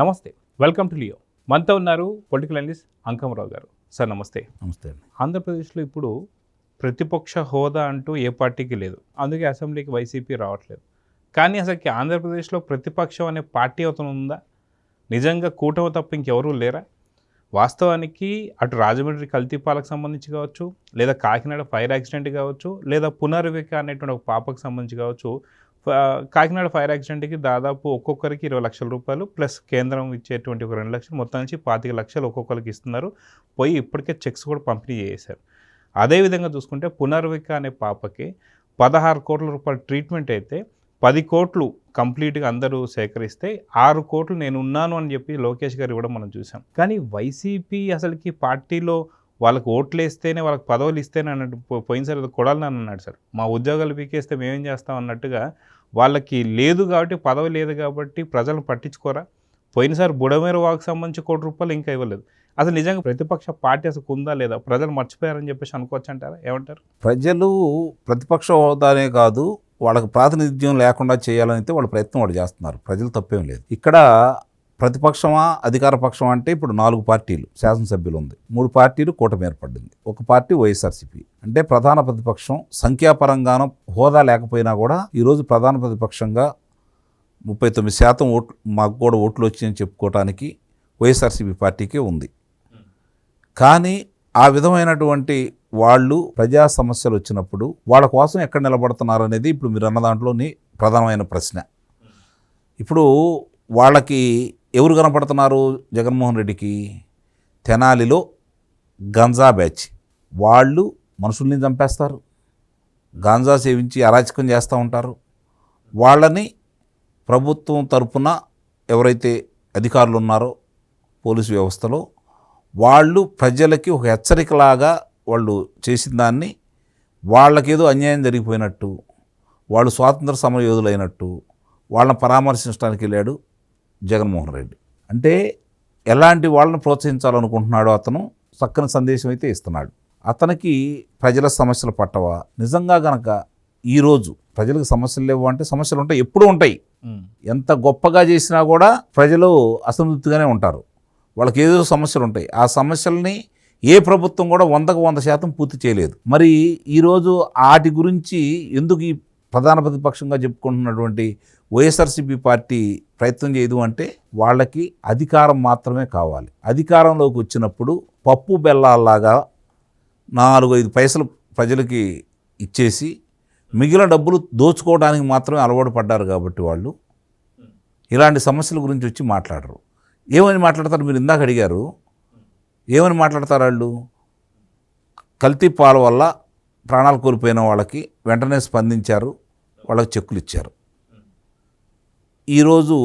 నమస్తే, welcome to Leo. మనతో ఉన్నారు పొలిటికల్ అనలిస్ట్ అంకమరావు గారు. సార్ నమస్తే. నమస్తే అండి. ఆంధ్రప్రదేశ్లో ఇప్పుడు ప్రతిపక్ష హోదా అంటూ ఏ పార్టీకి లేదు, అందుకే అసెంబ్లీకి వైసీపీ రావట్లేదు. కానీ అసలుకి ఆంధ్రప్రదేశ్లో ప్రతిపక్షం అనే పార్టీ అవుతుంది ఉందా? నిజంగా కూటమి తప్ప ఇంకెవరూ లేరా? వాస్తవానికి అటు రాజమండ్రి కల్తీపాలకు సంబంధించి కావచ్చు, లేదా కాకినాడ ఫైర్ యాక్సిడెంట్ కావచ్చు, లేదా పునర్విక అనేటువంటి ఒక పాపకు సంబంధించి కావచ్చు, కాకినాడ ఫైర్ యాక్సిడెంట్కి దాదాపు ఒక్కొక్కరికి 20 లక్షల రూపాయలు ప్లస్ కేంద్రం ఇచ్చేటువంటి ఒక 2 లక్షలు, మొత్తం నుంచి 25 లక్షలు ఒక్కొక్కరికి ఇస్తున్నారు. పోయి ఇప్పటికే చెక్స్ కూడా పంపిణీ చేశారు. అదేవిధంగా చూసుకుంటే పునర్విక అనే పాపకి 16 కోట్ల రూపాయల ట్రీట్మెంట్ అయితే 10 కోట్లు కంప్లీట్గా అందరూ సేకరిస్తే 6 కోట్లు నేను ఉన్నాను అని చెప్పి లోకేష్ గారు ఇవ్వడం మనం చూసాం. కానీ వైసీపీ అసలుకి పార్టీలో వాళ్ళకి ఓట్లు వేస్తేనే వాళ్ళకి పదవులు ఇస్తేనే అన్నట్టు పోయినసారి కొడాలని అన్నాడు సార్, మా ఉద్యోగాలు పీకేస్తే మేమేం చేస్తాం అన్నట్టుగా వాళ్ళకి లేదు కాబట్టి, పదవి లేదు కాబట్టి ప్రజలను పట్టించుకోరా? పోయినసారి బుడమేరు వాకు సంబంధించి ₹1 కోటి ఇంకా ఇవ్వలేదు. అసలు నిజంగా ప్రతిపక్ష పార్టీ అసలు ఉందా లేదా, ప్రజలు మర్చిపోయారని చెప్పేసి అనుకోవచ్చు అంటారా? ఏమంటారు? ప్రజలు ప్రతిపక్ష హోదానే కాదు, వాళ్ళకి ప్రాతినిధ్యం లేకుండా చేయాలని వాళ్ళ ప్రయత్నం వాళ్ళు చేస్తున్నారు. ప్రజలు తప్పేం లేదు. ఇక్కడ ప్రతిపక్షమా అధికార పక్షం అంటే ఇప్పుడు 4 పార్టీలు శాసనసభ్యులు ఉంది, 3 పార్టీలు కూటమి ఏర్పడింది, ఒక పార్టీ వైఎస్ఆర్సీపీ. అంటే ప్రధాన ప్రతిపక్షం సంఖ్యాపరంగానూ హోదా లేకపోయినా కూడా ఈరోజు ప్రధాన ప్రతిపక్షంగా 39% ఓట్లు, మాకు కూడా ఓట్లు వచ్చాయని చెప్పుకోవటానికి వైఎస్ఆర్సీపీ పార్టీకే ఉంది. కానీ ఆ విధమైనటువంటి వాళ్ళు ప్రజా సమస్యలు వచ్చినప్పుడు వాళ్ళ కోసం ఎక్కడ నిలబడుతున్నారు అనేది ఇప్పుడు మీరు అన్న దాంట్లోని ప్రధానమైన ప్రశ్న. ఇప్పుడు వాళ్ళకి ఎవరు కనపడుతున్నారు? జగన్మోహన్ రెడ్డికి తెనాలిలో గంజా బ్యాచ్ వాళ్ళు మనుషుల్ని చంపేస్తారు, గాంజా సేవించి అరాచకం చేస్తూ ఉంటారు. వాళ్ళని ప్రభుత్వం తరపున ఎవరైతే అధికారులు ఉన్నారో పోలీసు వ్యవస్థలో వాళ్ళు ప్రజలకి ఒక హెచ్చరికలాగా వాళ్ళు చేసిన దాన్ని వాళ్ళకేదో అన్యాయం జరిగిపోయినట్టు, వాళ్ళు స్వాతంత్ర సమరయోధులైనట్టు వాళ్ళని పరామర్శించడానికి వెళ్ళాడు జగన్మోహన్ రెడ్డి. అంటే ఎలాంటి వాళ్ళని ప్రోత్సహించాలనుకుంటున్నాడో అతను చక్కని సందేశం అయితే ఇస్తున్నాడు. అతనికి ప్రజల సమస్యలు పట్టవా? నిజంగా గనక ఈరోజు ప్రజలకు సమస్యలు లేవు అంటే సమస్యలు ఉంటాయి, ఎప్పుడూ ఉంటాయి. ఎంత గొప్పగా చేసినా కూడా ప్రజలు అసంతృప్తిగానే ఉంటారు. వాళ్ళకి ఏదో సమస్యలు ఉంటాయి. ఆ సమస్యల్ని ఏ ప్రభుత్వం కూడా 100% పూర్తి చేయలేదు. మరి ఈరోజు వాటి గురించి ఎందుకు ఈ ప్రధాన ప్రతిపక్షంగా చెప్పుకుంటున్నటువంటి వైఎస్ఆర్సీపీ పార్టీ ప్రయత్నం చేయదు అంటే వాళ్ళకి అధికారం మాత్రమే కావాలి. అధికారంలోకి వచ్చినప్పుడు పప్పు బెల్లాల్లాగా 4-5 పైసలు ప్రజలకి ఇచ్చేసి మిగిలిన డబ్బులు దోచుకోవడానికి మాత్రమే అలవాటు పడ్డారు. కాబట్టి వాళ్ళు ఇలాంటి సమస్యల గురించి వచ్చి మాట్లాడరు. ఏమని మాట్లాడతారు? మీరు ఇందాక అడిగారు, ఏమని మాట్లాడతారు వాళ్ళు? కల్తీ పాల వల్ల ప్రాణాలు కోల్పోయిన వాళ్ళకి వెంటనే స్పందించారు, వాళ్ళకి చెక్కులు ఇచ్చారు. ఈరోజు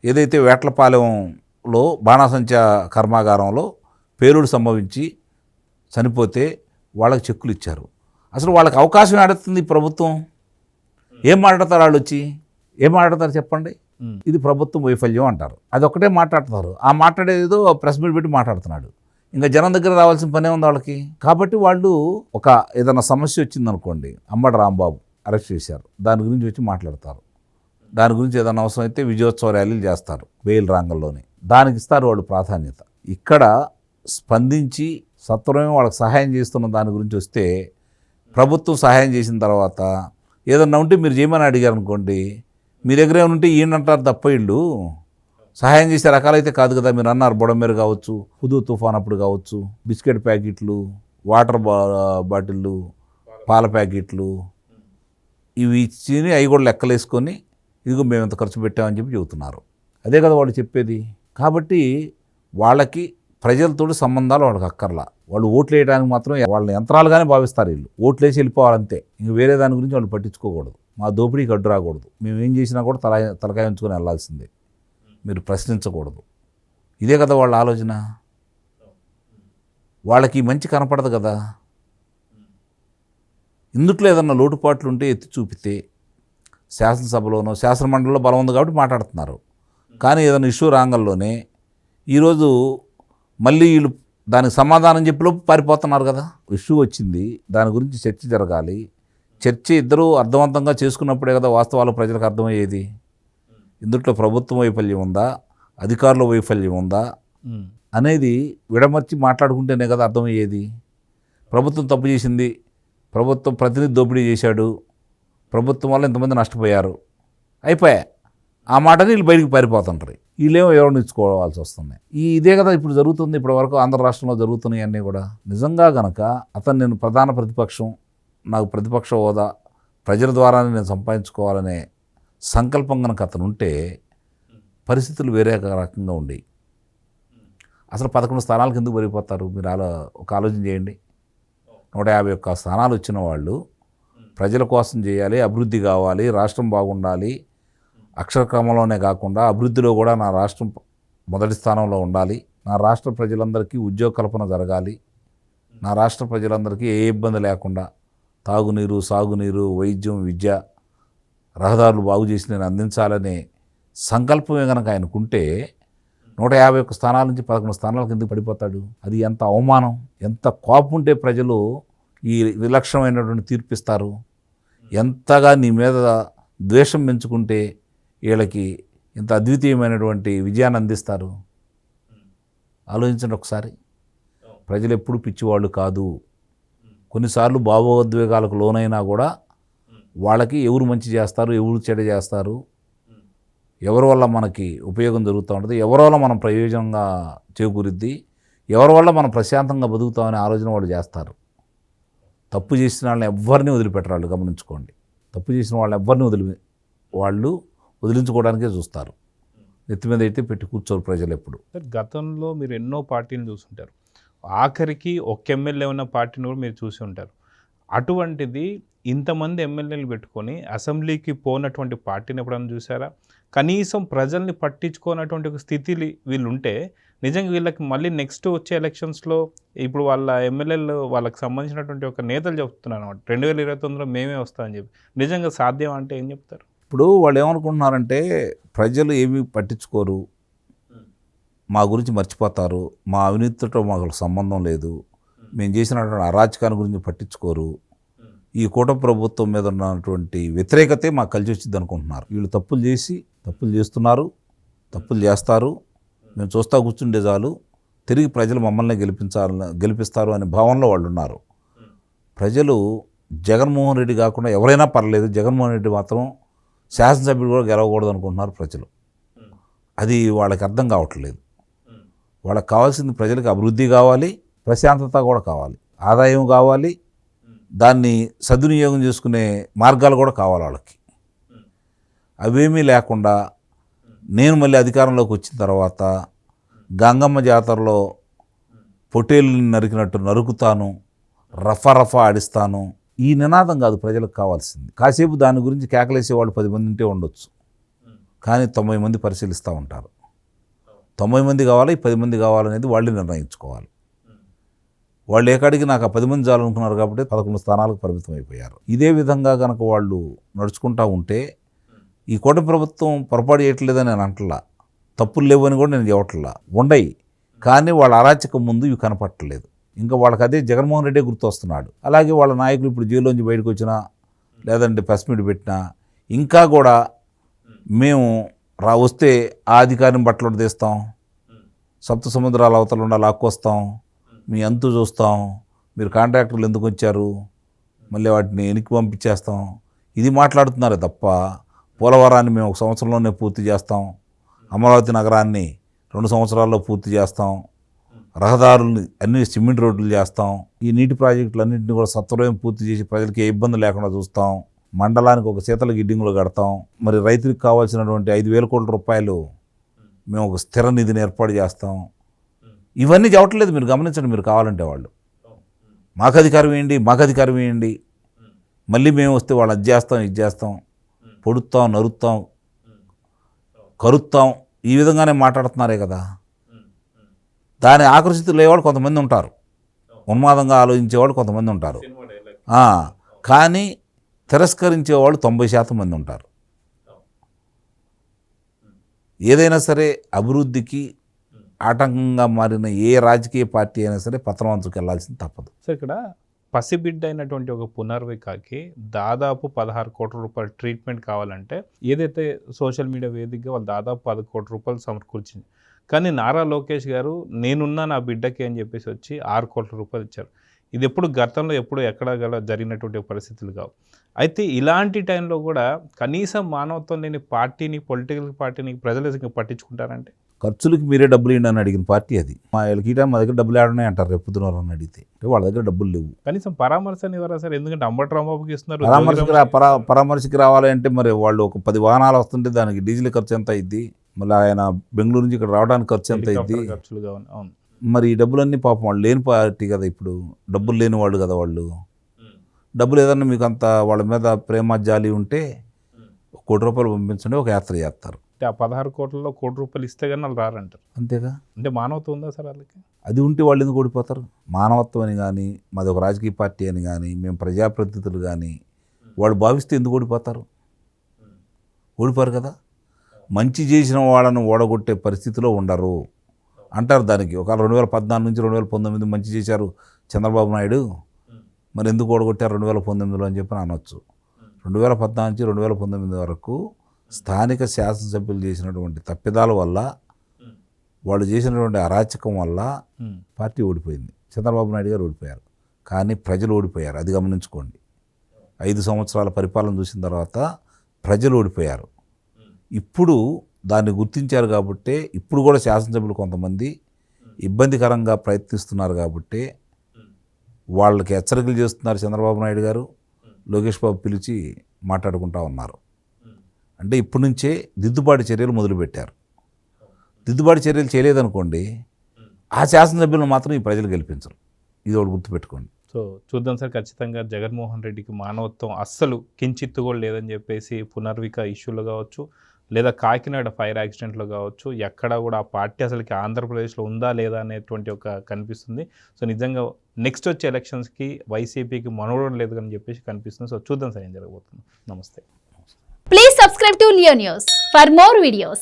ఏదైతే వేట్లపాలెంలో బాణాసంచా కర్మాగారంలో పేలుడు సంభవించి చనిపోతే వాళ్ళకి చెక్కులు ఇచ్చారు. అసలు వాళ్ళకి అవకాశం ఆడుతుంది ప్రభుత్వం. ఏం మాట్లాడతారు వాళ్ళు వచ్చి? ఏం మాట్లాడతారు చెప్పండి? ఇది ప్రభుత్వం వైఫల్యం అంటారు. అది ఒకటే మాట్లాడతారు. ఆ మాట్లాడేదో ప్రెస్ మీట్ పెట్టి మాట్లాడుతున్నాడు. ఇంకా జనం దగ్గర రావాల్సిన పనే ఉంది వాళ్ళకి. కాబట్టి వాళ్ళు ఒక ఏదైనా సమస్య వచ్చిందనుకోండి, అంబటి రాంబాబు అరెస్ట్ చేశారు, దాని గురించి వచ్చి మాట్లాడతారు. దాని గురించి ఏదైనా అవసరం అయితే విజయోత్సవ ర్యాలీలు చేస్తారు బెయిల్ రాంగంలోనే, దానికి ఇస్తారు వాళ్ళు ప్రాధాన్యత. ఇక్కడ స్పందించి సత్వరమే వాళ్ళకి సహాయం చేస్తున్న దాని గురించి వస్తే, ప్రభుత్వం సహాయం చేసిన తర్వాత ఏదన్నా ఉంటే మీరు చేయమని అడిగారు అనుకోండి, మీ దగ్గర ఏమైనా ఉంటే ఈయనంటారు తప్ప వీళ్ళు సహాయం చేసే రకాలైతే కాదు కదా. మీరు అన్నారు బుడమేరు కావచ్చు, హుదూ తుఫాన్ అప్పుడు కావచ్చు, బిస్కెట్ ప్యాకెట్లు, వాటర్ బాటిళ్ళు, పాల ప్యాకెట్లు ఇవి ఇచ్చి అవి కూడా లెక్కలేసుకొని ఇదిగో మేము ఎంత ఖర్చు పెట్టామని చెప్పి చెబుతున్నారు. అదే కదా వాళ్ళు చెప్పేది. కాబట్టి వాళ్ళకి ప్రజలతో సంబంధాలు వాళ్ళకి అక్కర్లా. వాళ్ళు ఓట్లు వేయడానికి మాత్రం వాళ్ళని యంత్రాలుగానే భావిస్తారు. వీళ్ళు ఓట్లు వేసి వెళ్ళిపోవాలంతే. ఇంక వేరే దాని గురించి వాళ్ళు పట్టించుకోకూడదు. మా దోపిడీకి అడ్డు రాకూడదు. మేము ఏం చేసినా కూడా తలకాయ ఉంచుకొని వెళ్ళాల్సిందే, మీరు ప్రశ్నించకూడదు. ఇదే కదా వాళ్ళ ఆలోచన. వాళ్ళకి మంచి కనపడదు కదా. ఇందుట్లో ఏదన్నా లోటుపాట్లు ఉంటే ఎత్తి చూపితే శాసనసభలోనో శాసనమండలిలో బలం ఉంది కాబట్టి మాట్లాడుతున్నారు. కానీ ఏదైనా ఇష్యూ రాంగంలోనే ఈరోజు మళ్ళీ వీళ్ళు దానికి సమాధానం చెప్పేలోపు పారిపోతున్నారు కదా. ఇష్యూ వచ్చింది, దాని గురించి చర్చ జరగాలి. చర్చ ఇద్దరూ అర్థవంతంగా చేసుకున్నప్పుడే కదా వాస్తవాలు ప్రజలకు అర్థమయ్యేది. ఇందుట్లో ప్రభుత్వం వైఫల్యం ఉందా, అధికారుల వైఫల్యం ఉందా ఉమ్. అనేది విడమర్చి మాట్లాడుకుంటేనే కదా అర్థమయ్యేది. ప్రభుత్వం తప్పు చేసింది, ప్రభుత్వం ప్రతినిధి దోపిడీ చేశాడు, ప్రభుత్వం వల్ల ఇంతమంది నష్టపోయారు, అయిపోయా ఆ మాటని వీళ్ళు బయటికి పారిపోతుంటారు. వీళ్ళేమో ఎవరిని ఇచ్చుకోవాల్సి వస్తుంది. ఇదే కదా ఇప్పుడు జరుగుతుంది. ఇప్పటి వరకు ఆంధ్ర రాష్ట్రంలో జరుగుతున్నాయి అన్నీ కూడా. నిజంగా గనక అతను నేను ప్రధాన ప్రతిపక్షం, నాకు ప్రతిపక్ష హోదా ప్రజల ద్వారానే నేను సంపాదించుకోవాలనే సంకల్పం కనుక అతను ఉంటే పరిస్థితులు వేరే రకంగా ఉండేవి. అసలు 11 స్థానాలకు ఎందుకు పెరిగిపోతారు? మీరు ఒక ఆలోచన చేయండి. 151 స్థానాలు వచ్చిన వాళ్ళు ప్రజల కోసం చేయాలి, అభివృద్ధి కావాలి, రాష్ట్రం బాగుండాలి, అక్షరక్రమంలోనే కాకుండా అభివృద్ధిలో కూడా నా రాష్ట్రం మొదటి స్థానంలో ఉండాలి, నా రాష్ట్ర ప్రజలందరికీ ఉద్యోగ కల్పన జరగాలి, నా రాష్ట్ర ప్రజలందరికీ ఏ ఇబ్బంది లేకుండా తాగునీరు, సాగునీరు, వైద్యం, విద్య, రహదారులు బాగు చేసి నేను అందించాలనే సంకల్పమే కనుక ఆయనకుంటే 151 స్థానాల నుంచి 11 స్థానాలకు ఎందుకు పడిపోతాడు? అది ఎంత అవమానం, ఎంత కోపం ఉంటే ప్రజలు ఈ విలక్షణమైనటువంటి తీర్పిస్తారు, ఎంతగా నీ మీద ద్వేషం పెంచుకుంటే వీళ్ళకి ఇంత అద్వితీయమైనటువంటి విజయాన్ని అందిస్తారు. ఆలోచించండి ఒకసారి. ప్రజలు ఎప్పుడు పిచ్చివాళ్ళు కాదు. కొన్నిసార్లు భావోద్వేగాలకు లోనైనా కూడా వాళ్ళకి ఎవరు మంచి చేస్తారు, ఎవరు చెడు చేస్తారు, ఎవరి వల్ల మనకి ఉపయోగం జరుగుతూ ఉంటుంది, ఎవరి వల్ల మనం ప్రయోజనంగా చేకూరుద్ది, ఎవరి వల్ల మనం ప్రశాంతంగా బతుకుతామనే ఆలోచన వాళ్ళు చేస్తారు. తప్పు చేసిన వాళ్ళని ఎవ్వరిని వదిలిపెట్టరు. వాళ్ళు గమనించుకోండి. తప్పు చేసిన వాళ్ళని ఎవ్వరిని వాళ్ళు వదిలించుకోవడానికే చూస్తారు. నెత్తి మీద అయితే పెట్టి కూర్చోరు ప్రజలు ఎప్పుడు. గతంలో మీరు ఎన్నో పార్టీలు చూసుంటారు, ఆఖరికి ఒక్క ఎమ్మెల్యే ఉన్న పార్టీని కూడా మీరు చూసి ఉంటారు. అటువంటిది ఇంతమంది ఎమ్మెల్యేలు పెట్టుకొని అసెంబ్లీకి పోనటువంటి పార్టీని ఎప్పుడైనా చూసారా? కనీసం ప్రజల్ని పట్టించుకోనటువంటి ఒక స్థితి వీళ్ళు ఉంటే నిజంగా వీళ్ళకి మళ్ళీ నెక్స్ట్ వచ్చే ఎలక్షన్స్లో ఇప్పుడు వాళ్ళ ఎమ్మెల్యేలు వాళ్ళకి సంబంధించినటువంటి ఒక నేతలు చెప్తున్నారు అన్నమాట, 2029లో మేమే వస్తామని చెప్పి. నిజంగా సాధ్యం అంటే ఏం చెప్తారు? ఇప్పుడు వాళ్ళు ఏమనుకుంటున్నారంటే ప్రజలు ఏమీ పట్టించుకోరు, మా గురించి మర్చిపోతారు, మా అవినీతితో మాకు సంబంధం లేదు, మేము చేసినటువంటి అరాచకాన్ని గురించి పట్టించుకోరు, ఈ కూటమి ప్రభుత్వం మీద ఉన్నటువంటి వ్యతిరేకతే మాకు కలిసి వచ్చింది అనుకుంటున్నారు. వీళ్ళు తప్పులు చేస్తున్నారు, తప్పులు చేస్తారు, మేము చూస్తా కూర్చుండే చాలు, తిరిగి ప్రజలు మమ్మల్ని గెలిపిస్తారు అనే భావనలో వాళ్ళు ఉన్నారు. ప్రజలు జగన్మోహన్ రెడ్డి కాకుండా ఎవరైనా పర్లేదు, జగన్మోహన్ రెడ్డి మాత్రం శాసనసభ్యుడు కూడా గెలవకూడదు అనుకుంటున్నారు ప్రజలు. అది వాళ్ళకి అర్థం కావట్లేదు. వాళ్ళకి కావాల్సింది ప్రజలకు అభివృద్ధి కావాలి, ప్రశాంతత కూడా కావాలి, ఆదాయం కావాలి, దాన్ని సద్వినియోగం చేసుకునే మార్గాలు కూడా కావాలి వాళ్ళకి. అవేమీ లేకుండా నేను మళ్ళీ అధికారంలోకి వచ్చిన తర్వాత గంగమ్మ జాతరలో పొట్టేళ్ళని నరికినట్టు నరుకుతాను, రఫా ఆడిస్తాను, ఈ నినాదం కాదు ప్రజలకు కావాల్సింది. కాసేపు దాని గురించి కేకలేసేవాళ్ళు 10 మంది ఉంటే ఉండొచ్చు, కానీ 90 మంది పరిశీలిస్తూ ఉంటారు. 90 మంది కావాలి, 10 మంది కావాలనేది వాళ్ళు నిర్ణయించుకోవాలి. వాళ్ళు ఏకాడికి నాకు ఆ 10 మంది చాలనుకున్నారు కాబట్టి 11 స్థానాలకు పరిమితం అయిపోయారు. ఇదే విధంగా కనుక వాళ్ళు నడుచుకుంటూ ఉంటే ఈ కూటమి ప్రభుత్వం పొరపాటు చేయట్లేదని నేను అంటలా, తప్పులు లేవని కూడా నేను చెప్పట్లా, ఉండయి, కానీ వాళ్ళ అరాచకం ముందు ఇవి కనపట్టలేదు. ఇంకా వాళ్ళకి అదే జగన్మోహన్ రెడ్డి గుర్తొస్తున్నాడు. అలాగే వాళ్ళ నాయకులు ఇప్పుడు జైల్లోంచి బయటకు వచ్చినా లేదంటే ప్రెస్ మీట్ పెట్టినా ఇంకా కూడా మేము వస్తే ఆ అధికారిని బట్టలు తీస్తాం, సప్త సముద్రాల అవతల ఉండాలి లాక్కొస్తాం, మీ అంతు చూస్తాం, మీరు కాంట్రాక్టర్లు ఎందుకు వచ్చారు, మళ్ళీ వాటిని వెనక్కి పంపించేస్తాం, ఇది మాట్లాడుతున్నారే తప్ప పోలవరాన్ని మేము 1 సంవత్సరంలోనే పూర్తి చేస్తాం, అమరావతి నగరాన్ని 2 సంవత్సరాల్లో పూర్తి చేస్తాం, రహదారులు అన్ని సిమెంట్ రోడ్లు చేస్తాం, ఈ నీటి ప్రాజెక్టులన్నింటినీ కూడా సత్వరం పూర్తి చేసి ప్రజలకి ఏ ఇబ్బంది లేకుండా చూస్తాం, మండలానికి ఒక శీతల గిడ్డింగులు కడతాం, మరి రైతులకు కావాల్సినటువంటి 5,000 కోట్ల రూపాయలు మేము ఒక స్థిర నిధిని ఏర్పాటు చేస్తాం. ఇవన్నీ చెప్పట్లేదు, మీరు గమనించండి. మీరు కావాలంటే వాళ్ళు మాకు అధికారం వేయండి, మళ్ళీ మేము వస్తే వాళ్ళు అది చేస్తాం, ఇది చేస్తాం, పొడుస్తాం, నరుస్తాం, కరుస్తాం, ఈ విధంగానే మాట్లాడుతున్నారే కదా. దాని ఆకర్షితులయ్యేవాళ్ళు కొంతమంది ఉంటారు, ఉన్మాదంగా ఆలోచించేవాళ్ళు కొంతమంది ఉంటారు, కానీ తిరస్కరించేవాళ్ళు 90% మంది ఉంటారు. ఏదైనా సరే అభివృద్ధికి ఆటంకంగా మారిన ఏ రాజకీయ పార్టీ అయినా సరే పతనం అంచుకు వెళ్ళాల్సింది తప్పదు. సార్ ఇక్కడ పసిబిడ్డ అయినటువంటి ఒక పునర్వికకి దాదాపు 16 కోట్ల రూపాయల ట్రీట్మెంట్ కావాలంటే ఏదైతే సోషల్ మీడియా వేదికగా వాళ్ళు దాదాపు 10 కోట్ల రూపాయలు సమకూర్చింది. కానీ నారా లోకేష్ గారు నేనున్నా నా బిడ్డకి అని చెప్పేసి వచ్చి 6 కోట్ల రూపాయలు ఇచ్చారు. ఇది ఎప్పుడు గతంలో ఎప్పుడు ఎక్కడ జరిగినటువంటి పరిస్థితులు కావు. అయితే ఇలాంటి టైంలో కూడా కనీసం మానవత్వం లేని పార్టీని, పొలిటికల్ పార్టీని ప్రజలు పట్టించుకుంటారంటే ఖర్చులకి మీరే డబ్బులు ఇవ్వండి అని అడిగిన పార్టీ అది. మా వీళ్ళకి మా దగ్గర డబ్బులు ఆడున్నాయి అంటారు రేపు పొద్దున అని అడిగితే. వాళ్ళ దగ్గర డబ్బులు లేవు. కనీసం పరామర్శని ఇవ్వరా సార్? ఎందుకంటే అంబటి రాంబాబుకి ఇస్తున్నారు. పరామర్శకి రావాలంటే మరి వాళ్ళు ఒక 10 వాహనాలు వస్తుంటే దానికి డీజిల్ ఖర్చు ఎంత అయింది, మళ్ళీ ఆయన బెంగళూరు నుంచి ఇక్కడ రావడానికి ఖర్చు ఎంత అయింది. ఖర్చులుగా అవును. మరి ఈ డబ్బులన్నీ పాపం వాళ్ళు లేని పార్టీ కదా, ఇప్పుడు డబ్బులు లేని వాళ్ళు కదా వాళ్ళు. డబ్బులు ఏదన్నా మీకు అంత వాళ్ళ మీద ప్రేమ జాలి ఉంటే 1 కోటి రూపాయలు పంపించండి, ఒక యాత్ర చేస్తారు. ఆ 16 కోట్లలో 1 కోటి రూపాయలు ఇస్తే కానీ వాళ్ళు రారంటారు. అంతేగా. అంటే మానవత్వం ఉందా సార్ వాళ్ళకి? అది ఉంటే వాళ్ళు ఎందుకు ఓడిపోతారు? మానవత్వం అని కానీ, మాది ఒక రాజకీయ పార్టీ అని కానీ, మేము ప్రజాప్రతినిధులు కానీ వాళ్ళు భావిస్తే ఎందుకు ఓడిపోతారు? ఓడిపోరు కదా. మంచి చేసిన వాళ్ళను ఓడగొట్టే పరిస్థితిలో ఉండరు అంటారు. దానికి ఒక 2014 నుంచి 2019 మంచి చేశారు చంద్రబాబు నాయుడు, మరి ఎందుకు ఓడగొట్టారు 2019లో అని చెప్పి అనొచ్చు. 2014 నుంచి 2019 వరకు స్థానిక శాసనసభ్యులు చేసినటువంటి తప్పిదాల వల్ల, వాళ్ళు చేసినటువంటి అరాచకం వల్ల పార్టీ ఓడిపోయింది. చంద్రబాబు నాయుడు గారు ఓడిపోయారు, కానీ ప్రజలు ఓడిపోయారు. అది గమనించుకోండి. 5 సంవత్సరాల పరిపాలన చూసిన తర్వాత ప్రజలు ఓడిపోయారు. ఇప్పుడు దాన్ని గుర్తించారు కాబట్టి ఇప్పుడు కూడా శాసనసభ్యులు కొంతమంది ఇబ్బందికరంగా ప్రయత్నిస్తున్నారు కాబట్టి వాళ్ళకి హెచ్చరికలు చేస్తున్నారు చంద్రబాబు నాయుడు గారు. లోకేష్ బాబు పిలిచి మాట్లాడుకుంటూ ఉన్నారు. అంటే ఇప్పటి నుంచే దిద్దుబాటు చర్యలు మొదలుపెట్టారు. దిద్దుబాటు చర్యలు చేయలేదనుకోండి, ఆ శాసనసభ్యులను మాత్రం ఈ ప్రజలు గెలిపించరు. ఇది ఒకటి గుర్తుపెట్టుకోండి. సో చూద్దాం సార్, ఖచ్చితంగా జగన్మోహన్ రెడ్డికి మానవత్వం అస్సలు కించిత్తు కూడా లేదని చెప్పేసి పునర్విక ఇష్యూలో కావచ్చు, లేదా కాకినాడ ఫైర్ యాక్సిడెంట్లో కావచ్చు, ఎక్కడ కూడా ఆ పార్టీ అసలుకి ఆంధ్రప్రదేశ్లో ఉందా లేదా అనేటువంటి ఒక కనిపిస్తుంది. సో నిజంగా నెక్స్ట్ వచ్చే ఎలక్షన్స్కి వైసీపీకి మనవడం లేదు అని చెప్పేసి కనిపిస్తుంది. సో చూద్దాం సార్ ఏం జరగబోతుంది. నమస్తే. Please subscribe to Leo News for more videos.